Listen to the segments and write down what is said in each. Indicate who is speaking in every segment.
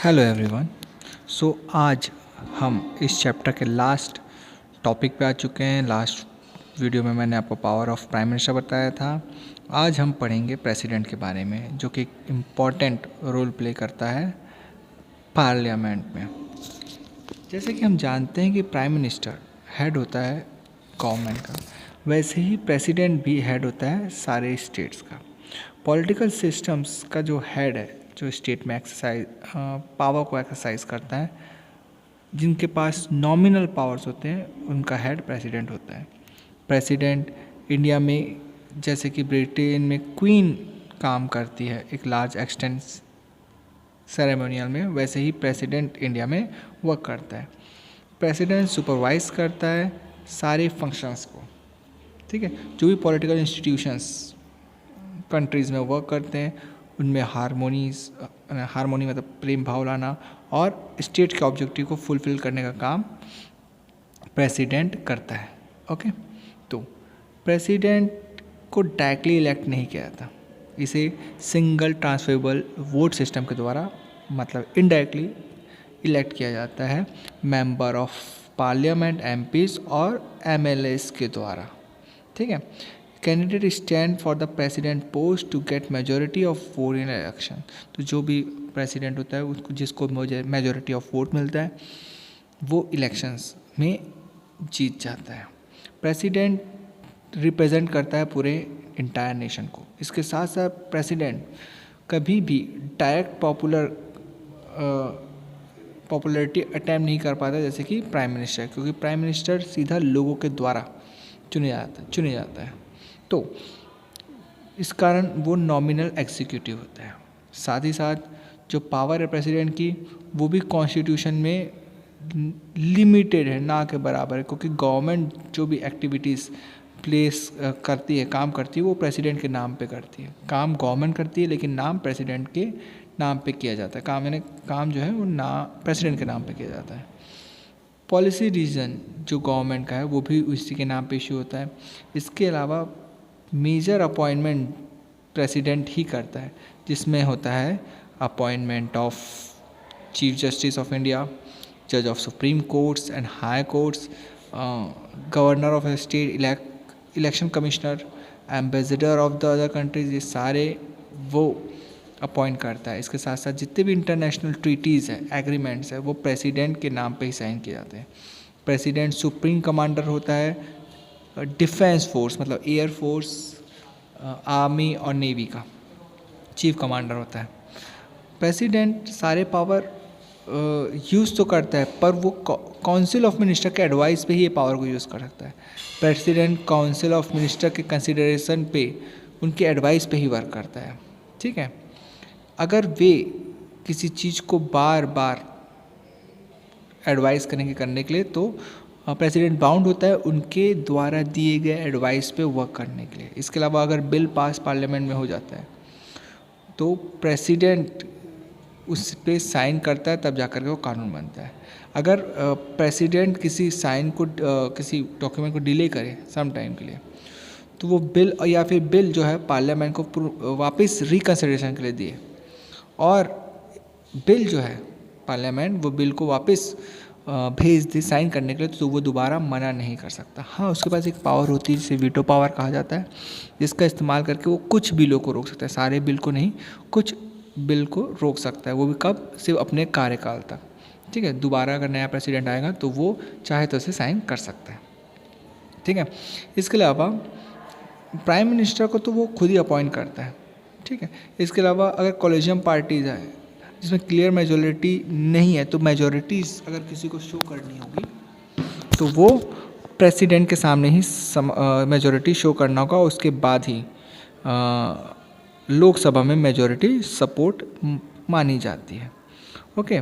Speaker 1: Hello everyone. आज हम इस चैप्टर के लास्ट टॉपिक पे आ चुके हैं। लास्ट वीडियो में मैंने आपको पावर ऑफ प्राइम मिनिस्टर बताया था। आज हम पढ़ेंगे प्रेसिडेंट के बारे में, जो कि एक इम्पॉर्टेंट रोल प्ले करता है पार्लियामेंट में। जैसे कि हम जानते हैं कि प्राइम मिनिस्टर हेड होता है गवर्नमेंट का, वैसे ही प्रेसिडेंट भी हेड होता है सारे स्टेट्स का। पॉलिटिकल सिस्टम्स का जो हेड है, जो स्टेट में पावर को एक्सरसाइज करता है, जिनके पास नॉमिनल पावर्स होते हैं, उनका हेड प्रेसिडेंट होता है। प्रेसिडेंट इंडिया में, जैसे कि ब्रिटेन में क्वीन काम करती है एक लार्ज एक्सटेंट सेरेमोनियल में, वैसे ही प्रेसिडेंट इंडिया में वर्क करता है। प्रेसिडेंट सुपरवाइज करता है सारे फंक्शंस को, ठीक है। जो भी पॉलिटिकल इंस्टीट्यूशंस कंट्रीज़ में वर्क करते हैं, उनमें हारमोनी मतलब प्रेम भाव लाना और स्टेट के ऑब्जेक्टिव को फुलफिल करने का काम प्रेसिडेंट करता है। ओके, तो प्रेसिडेंट को डायरेक्टली इलेक्ट नहीं किया जाता, इसे सिंगल ट्रांसफरेबल वोट सिस्टम के द्वारा मतलब इनडायरेक्टली इलेक्ट किया जाता है मेंबर ऑफ पार्लियामेंट, एमपीज और एमएलएस के द्वारा, ठीक है। Candidate stand for the president post to get majority of vote in election. तो जो भी प्रेसिडेंट होता है, उसको जिसको मेजोरिटी ऑफ वोट मिलता है, वो इलेक्शंस में जीत जाता है। प्रेसिडेंट रिप्रेजेंट करता है पूरे इंटायर नेशन को। इसके साथ साथ प्रेसिडेंट कभी भी डायरेक्ट पॉपुलैरिटी अटैम्प्ट नहीं कर पाता, जैसे कि प्राइम मिनिस्टर, क्योंकि प्राइम मिनिस्टर सीधा लोगों के द्वारा चुने जाता है। तो इस कारण वो नॉमिनल एग्जीक्यूटिव होता है। साथ ही साथ जो पावर है प्रेसिडेंट की, वो भी कॉन्स्टिट्यूशन में लिमिटेड है, ना के बराबर है, क्योंकि गवर्नमेंट जो भी एक्टिविटीज़ करती है, काम करती है, वो प्रेसिडेंट के नाम पे करती है। काम गवर्नमेंट करती है, लेकिन नाम प्रेसिडेंट के नाम पे किया जाता है। काम जो है वो प्रेसिडेंट के नाम पे किया जाता है। पॉलिसी डिसीजन जो गवर्नमेंट का है, वो भी उसी के नाम पे इशू होता है। इसके अलावा मेजर अपॉइंटमेंट प्रेसिडेंट ही करता है, जिसमें होता है appointment of chief justice of India, जज of supreme courts and high courts, governor of state, election commissioner, ambassador of the other countries, ये सारे वो अपॉइंट करता है। इसके साथ साथ जितने भी इंटरनेशनल ट्रीटीज़ हैं, एग्रीमेंट्स हैं, वो प्रेसिडेंट के नाम पे ही साइन किए जाते हैं। प्रेसिडेंट सुप्रीम कमांडर होता है डिफेंस फोर्स, मतलब एयर फोर्स, आर्मी और नेवी का चीफ कमांडर होता है। प्रेसिडेंट सारे पावर यूज़ तो करता है, पर वो काउंसिल ऑफ मिनिस्टर के एडवाइस पे ही ये पावर को यूज़ कर सकता है। प्रेसिडेंट काउंसिल ऑफ मिनिस्टर के कंसिडरेशन पे, उनके एडवाइस पे ही वर्क करता है, ठीक है। अगर वे किसी चीज़ को बार बार एडवाइस करेंगे करने के लिए, तो प्रेसिडेंट बाउंड होता है उनके द्वारा दिए गए एडवाइस पे वर्क करने के लिए। इसके अलावा अगर बिल पास पार्लियामेंट में हो जाता है, तो प्रेसिडेंट उस पे साइन करता है, तब जाकर के वो कानून बनता है। अगर प्रेसिडेंट किसी किसी डॉक्यूमेंट को डिले करे सम टाइम के लिए, तो वो बिल जो है पार्लियामेंट को वापस रिकंसिडरेशन के लिए दिए, और बिल जो है पार्लियामेंट वो बिल को वापस भेज दे साइन करने के लिए, तो वो दोबारा मना नहीं कर सकता। हाँ, उसके पास एक पावर होती है जिसे वीटो पावर कहा जाता है, जिसका इस्तेमाल करके वो कुछ बिलों को रोक सकता है। सारे बिल को नहीं, कुछ बिल को रोक सकता है। वो भी कब? सिर्फ अपने कार्यकाल तक, ठीक है। दोबारा अगर नया प्रेसिडेंट आएगा तो वो चाहे तो उसे साइन कर सकता है, ठीक है। इसके अलावा प्राइम मिनिस्टर को तो वो खुद ही अपॉइंट करता है, ठीक है। इसके अलावा अगर कॉलेजियम पार्टीज है जिसमें क्लियर मेजॉरिटी नहीं है, तो मेजॉरिटीज़ अगर किसी को शो करनी होगी, तो वो प्रेसिडेंट के सामने ही मेजॉरिटी शो करना होगा। उसके बाद ही लोकसभा में मेजॉरिटी सपोर्ट मानी जाती है, ओके।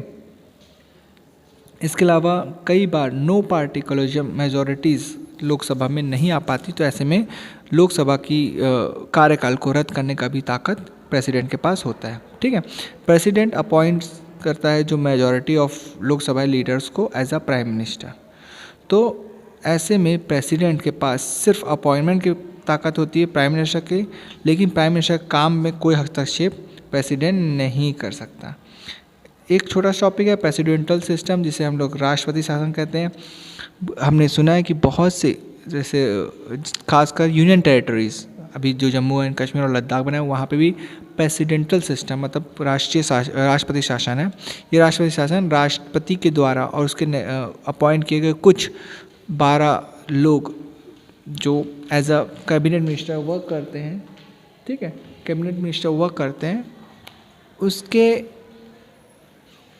Speaker 1: इसके अलावा कई बार नो पार्टी कॉलेजियम मेजॉरिटीज़ लोकसभा में नहीं आ पाती, तो ऐसे में लोकसभा की कार्यकाल को रद्द करने का भी ताकत प्रेसिडेंट के पास होता है, ठीक है। प्रेसिडेंट अपॉइंट करता है जो मेजॉरिटी ऑफ लोकसभा लीडर्स को एज अ प्राइम मिनिस्टर। तो ऐसे में प्रेसिडेंट के पास सिर्फ अपॉइंटमेंट की ताकत होती है प्राइम मिनिस्टर की, लेकिन प्राइम मिनिस्टर काम में कोई हस्तक्षेप प्रेसिडेंट नहीं कर सकता। एक छोटा टॉपिक है प्रेसिडेंटल सिस्टम, जिसे हम लोग राष्ट्रपति शासन कहते हैं। हमने सुना है कि बहुत से, जैसे खासकर यूनियन टेरिटरीज़, अभी जो जम्मू एंड कश्मीर और लद्दाख बना है, वहाँ पे भी प्रेसिडेंटल सिस्टम मतलब राष्ट्रपति शासन है। ये राष्ट्रपति शासन राष्ट्रपति के द्वारा और उसके अपॉइंट किए गए कुछ 12 लोग जो as a cabinet minister work करते हैं, ठीक है, कैबिनेट मिनिस्टर वर्क करते हैं, उसके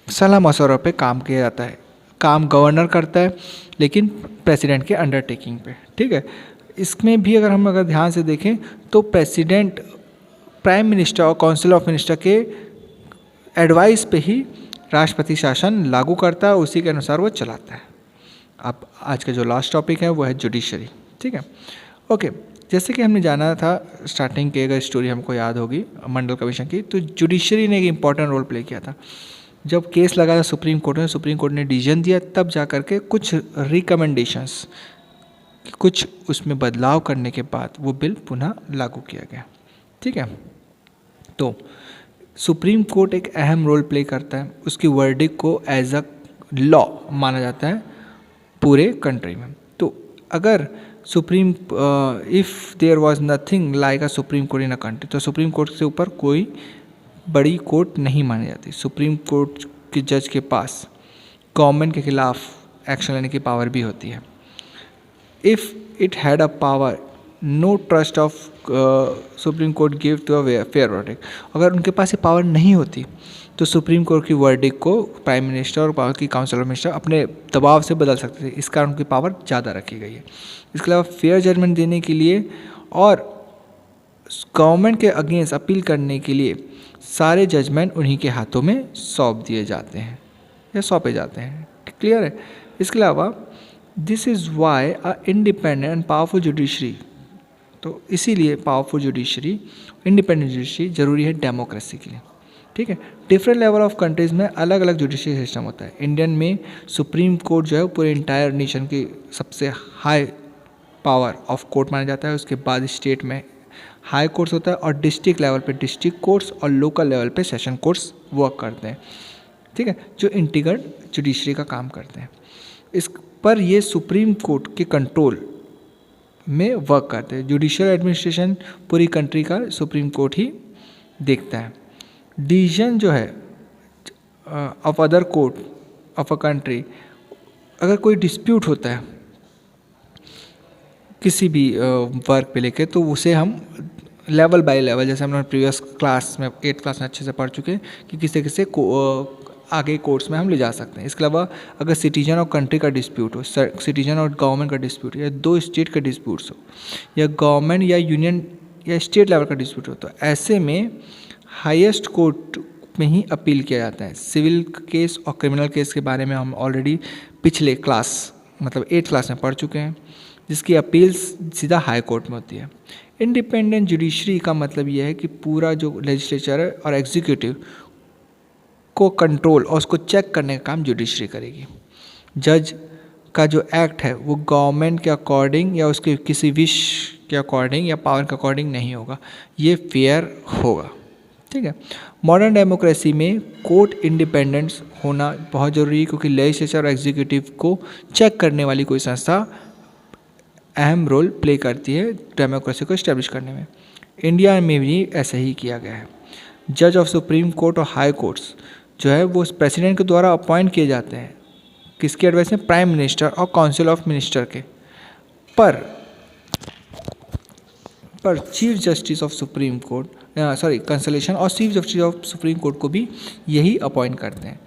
Speaker 1: सलाह मशवरा पे काम किया जाता है। काम गवर्नर करता है लेकिन प्रेसिडेंट के अंडरटेकिंग पे, ठीक है। इसमें भी अगर ध्यान से देखें तो प्रेसिडेंट प्राइम मिनिस्टर और काउंसिल ऑफ मिनिस्टर के एडवाइस पे ही राष्ट्रपति शासन लागू करता है, उसी के अनुसार वो चलाता है। अब आज का जो लास्ट टॉपिक है वो है जुडिशरी, ठीक है। ओके, जैसे कि हमने जाना था स्टार्टिंग की, अगर स्टोरी हमको याद होगी मंडल कमीशन की, तो जुडिशरी ने एक इम्पॉर्टेंट रोल प्ले किया था। जब केस लगा था सुप्रीम कोर्ट में, सुप्रीम कोर्ट ने डिसीजन दिया, तब जा कर के कुछ रिकमेंडेशंस, कुछ उसमें बदलाव करने के बाद वो बिल पुनः लागू किया गया, ठीक है। तो सुप्रीम कोर्ट एक अहम रोल प्ले करता है, उसकी वर्डिक्ट को एज अ लॉ माना जाता है पूरे कंट्री में। तो अगर supreme if there was nothing like a supreme court in a country, तो सुप्रीम कोर्ट से ऊपर कोई बड़ी कोर्ट नहीं मानी जाती। सुप्रीम कोर्ट के जज के पास गवर्नमेंट के खिलाफ एक्शन लेने की पावर भी होती है। If it had a power, no trust of supreme court give to a fair verdict. अगर उनके पास ये पावर नहीं होती तो सुप्रीम कोर्ट की वर्डिक्ट को प्राइम मिनिस्टर और बाकी काउंसिल ऑफ मिनिस्टर अपने दबाव से बदल सकते थे। इस कारण उनकी पावर ज़्यादा रखी गई है। इसके अलावा फेयर जजमेंट देने के लिए और गवर्नमेंट के अगेंस्ट अपील करने के लिए सारे जजमेंट उन्हीं के हाथों में सौंप दिए जाते हैं या सौंपे जाते हैं, क्लियर है। इसके अलावा this is why a independent and powerful judiciary, तो इसीलिए पावरफुल जुडिशरी, इंडिपेंडेंट जुडिशरी ज़रूरी है डेमोक्रेसी के लिए, ठीक है। डिफरेंट लेवल ऑफ कंट्रीज़ में अलग अलग जुडिशरी सिस्टम होता है। इंडियन में सुप्रीम कोर्ट जो है पूरे इंटायर नेशन की सबसे हाई पावर ऑफ कोर्ट माना जाता है। उसके बाद स्टेट में हाई कोर्ट्स होता है और डिस्ट्रिक्ट लेवल पे डिस्ट्रिक्ट कोर्ट्स और लोकल लेवल पे सेशन कोर्ट्स वर्क करते हैं, ठीक है, जो इंटीग्रेट जुडिशरी का काम करते हैं। इस पर ये सुप्रीम कोर्ट के कंट्रोल में वर्क करते हैं। जुडिशियल एडमिनिस्ट्रेशन पूरी कंट्री का सुप्रीम कोर्ट ही देखता है। डिसीजन जो है of other court of a country, अगर कोई डिस्प्यूट होता है किसी भी वर्क पे लेके, तो उसे हम लेवल बाय लेवल, जैसे हम लोग प्रीवियस क्लास में 8th क्लास में अच्छे से पढ़ चुके हैं कि किसे किसे आगे कोर्ट्स में हम ले जा सकते हैं। इसके अलावा अगर सिटीजन और कंट्री का डिस्प्यूट हो, सिटीजन और गवर्नमेंट का डिस्प्यूट, या 2 स्टेट का डिस्प्यूट्स हो, या गवर्नमेंट या यूनियन या स्टेट लेवल का डिस्प्यूट हो, तो ऐसे में हाईएस्ट कोर्ट में ही अपील किया जाता है। सिविल केस और क्रिमिनल केस के बारे में हम ऑलरेडी पिछले क्लास मतलब 8th क्लास में पढ़ चुके हैं, जिसकी अपील सीधा हाई कोर्ट में होती है। इंडिपेंडेंट जुडिशरी का मतलब यह है कि पूरा जो लेजिस्लेचर है और एग्जीक्यूटिव को कंट्रोल और उसको चेक करने का काम जुडिशरी करेगी। जज का जो एक्ट है वो गवर्नमेंट के अकॉर्डिंग या उसके किसी विश के अकॉर्डिंग या पावर के अकॉर्डिंग नहीं होगा, ये फेयर होगा, ठीक है। मॉडर्न डेमोक्रेसी में कोर्ट इंडिपेंडेंस होना बहुत ज़रूरी है, क्योंकि लेजिस्लेचर और एग्जीक्यूटिव को चेक करने वाली कोई संस्था अहम रोल प्ले करती है डेमोक्रेसी को इस्टेब्लिश करने में। इंडिया में भी ऐसा ही किया गया है। जज ऑफ सुप्रीम कोर्ट और हाई कोर्ट्स जो है वो प्रेसिडेंट के द्वारा अपॉइंट किए जाते हैं, किसकी एडवाइस में, प्राइम मिनिस्टर और काउंसिल ऑफ मिनिस्टर के। पर chief justice of supreme court consultation और chief justice of supreme court को भी यही अपॉइंट करते हैं।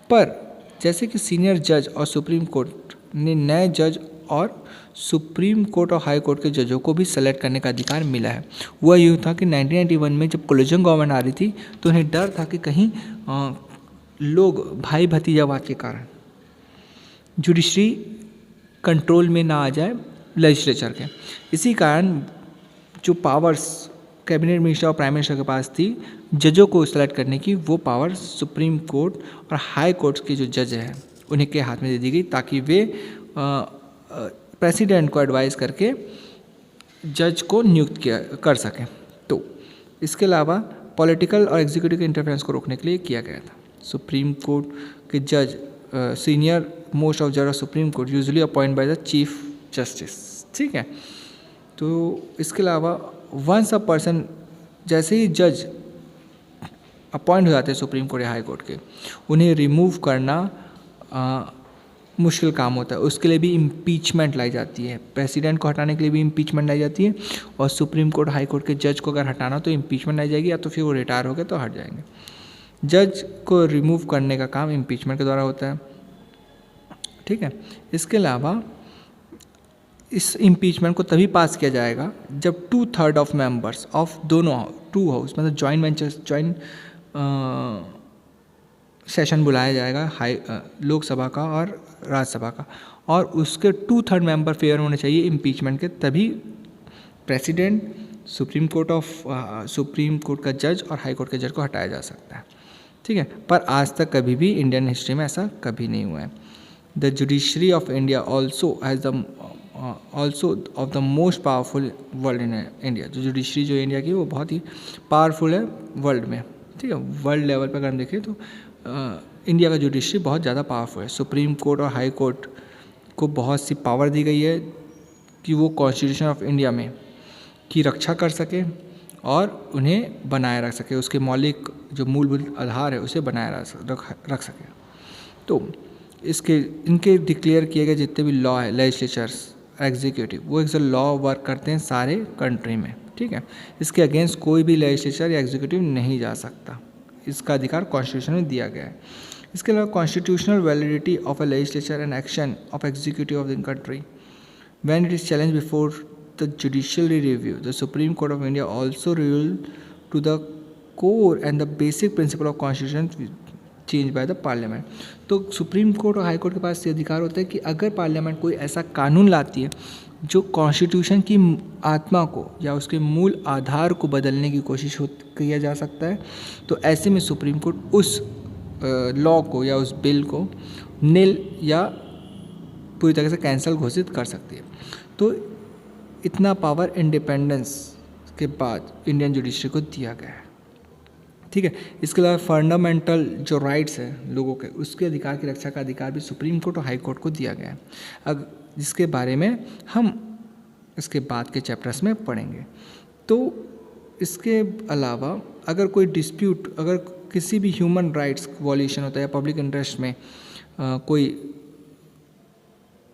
Speaker 1: पर जैसे कि सीनियर जज और सुप्रीम कोर्ट ने नए जज और सुप्रीम कोर्ट और हाई कोर्ट के जजों को भी सेलेक्ट करने का अधिकार मिला है। वह यूँ था कि 1991 में जब कोलिजन गवर्नमेंट आ रही थी तो उन्हें डर था कि कहीं लोग भाई भतीजावाद के कारण जुडिशरी कंट्रोल में ना आ जाए लेजिस्लेचर के। इसी कारण जो पावर्स कैबिनेट मिनिस्टर और प्राइम मिनिस्टर के पास थी जजों को सेलेक्ट करने की, वो पावर सुप्रीम कोर्ट और हाई कोर्ट के जो जज हैं उन्हीं के हाथ में दे दी गई, ताकि वे प्रेसिडेंट को एडवाइस करके जज को नियुक्त कर सकें। तो इसके अलावा पॉलिटिकल और एग्जीक्यूटिव इंटरफेरेंस को रोकने के लिए किया गया था। सुप्रीम कोर्ट के जज सीनियर मोस्ट ऑफ जज of supreme court usually appoint by the chief justice, ठीक है। तो इसके अलावा वंस अ पर्सन, जैसे ही जज अपॉइंट हो जाते हैं सुप्रीम कोर्ट या हाई कोर्ट के, उन्हें रिमूव करना मुश्किल काम होता है। उसके लिए भी इम्पीचमेंट लाई जाती है, प्रेसिडेंट को हटाने के लिए भी इम्पीचमेंट लाई जाती है, और सुप्रीम कोर्ट हाई कोर्ट के जज को अगर हटाना तो इम्पीचमेंट लाई जाएगी, या तो फिर वो रिटायर हो गए तो हट जाएंगे। जज को रिमूव करने का काम इम्पीचमेंट के द्वारा होता है, ठीक है। इसके अलावा इस इम्पीचमेंट को तभी पास किया जाएगा जब 2/3 ऑफ मेंबर्स ऑफ दोनों टू हाउस, मतलब ज्वाइंट सेशन बुलाया जाएगा लोकसभा का और राज्यसभा का, और उसके 2/3 मेंबर फेवर होने चाहिए इम्पीचमेंट के, तभी प्रेसिडेंट, सुप्रीम कोर्ट का जज और हाई कोर्ट के जज को हटाया जा सकता है, ठीक है। पर आज तक कभी भी इंडियन हिस्ट्री में ऐसा कभी नहीं हुआ है। The judiciary of India also of the most powerful world in India. जो जुडिशरी जो इंडिया की वो बहुत ही पावरफुल है वर्ल्ड में, ठीक है। वर्ल्ड लेवल पर अगर हम देखें तो इंडिया का जुडिशरी बहुत ज़्यादा पावरफुल है। सुप्रीम कोर्ट और हाई कोर्ट को बहुत सी पावर दी गई है कि वो कॉन्स्टिट्यूशन ऑफ इंडिया में की रक्षा कर सके और उन्हें बनाए रख सके, उसके मौलिक जो मूलभूत आधार है उसे बनाए रख सके। तो इनके डिक्लेयर किए गए जितने भी लॉ है, लेजिस्लेचर्स, एग्जीक्यूटिव, वो एक लॉ वर्क करते हैं सारे कंट्री में, ठीक है। इसके अगेंस्ट कोई भी लेजिस्लेचर या एग्जीक्यूटिव नहीं जा सकता, इसका अधिकार कॉन्स्टिट्यूशन में दिया गया है। इसके अलावा constitutional validity of a legislature and action of executive of the country when it is challenge before the judicially review, the supreme court of India also rule to the core and the basic principle of constitution change by the parliament. तो supreme court और high court के पास ये अधिकार होता है कि अगर पार्लियामेंट कोई ऐसा कानून लाती है जो कॉन्स्टिट्यूशन की आत्मा को या उसके मूल आधार को बदलने की कोशिश किया जा सकता है, तो ऐसे में सुप्रीम कोर्ट उस लॉ को या उस बिल को निल या पूरी तरह से कैंसिल घोषित कर सकती है। तो इतना पावर इंडिपेंडेंस के बाद इंडियन जुडिशरी को दिया गया है, ठीक है। इसके अलावा फंडामेंटल जो राइट्स हैं लोगों के, उसके अधिकार की रक्षा का अधिकार भी सुप्रीम कोर्ट और हाई कोर्ट को दिया गया है, जिसके बारे में हम इसके बाद के चैप्टर्स में पढ़ेंगे। तो इसके अलावा अगर कोई डिस्प्यूट, अगर किसी भी ह्यूमन राइट्स वॉल्यूशन होता है या पब्लिक इंटरेस्ट में कोई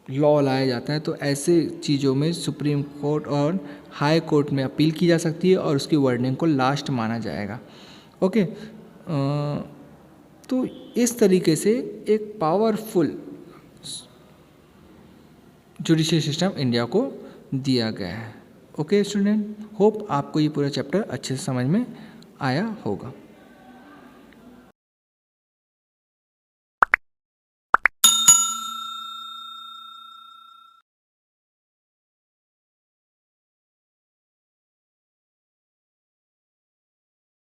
Speaker 1: लॉ लाया जाता है, तो ऐसे चीज़ों में सुप्रीम कोर्ट और हाई कोर्ट में अपील की जा सकती है और उसकी वर्डिंग को लास्ट माना जाएगा, ओके। तो इस तरीके से एक पावरफुल जुडिशियल सिस्टम इंडिया को दिया गया है, ओके स्टूडेंट। होप आपको ये पूरा चैप्टर अच्छे से समझ में आया होगा।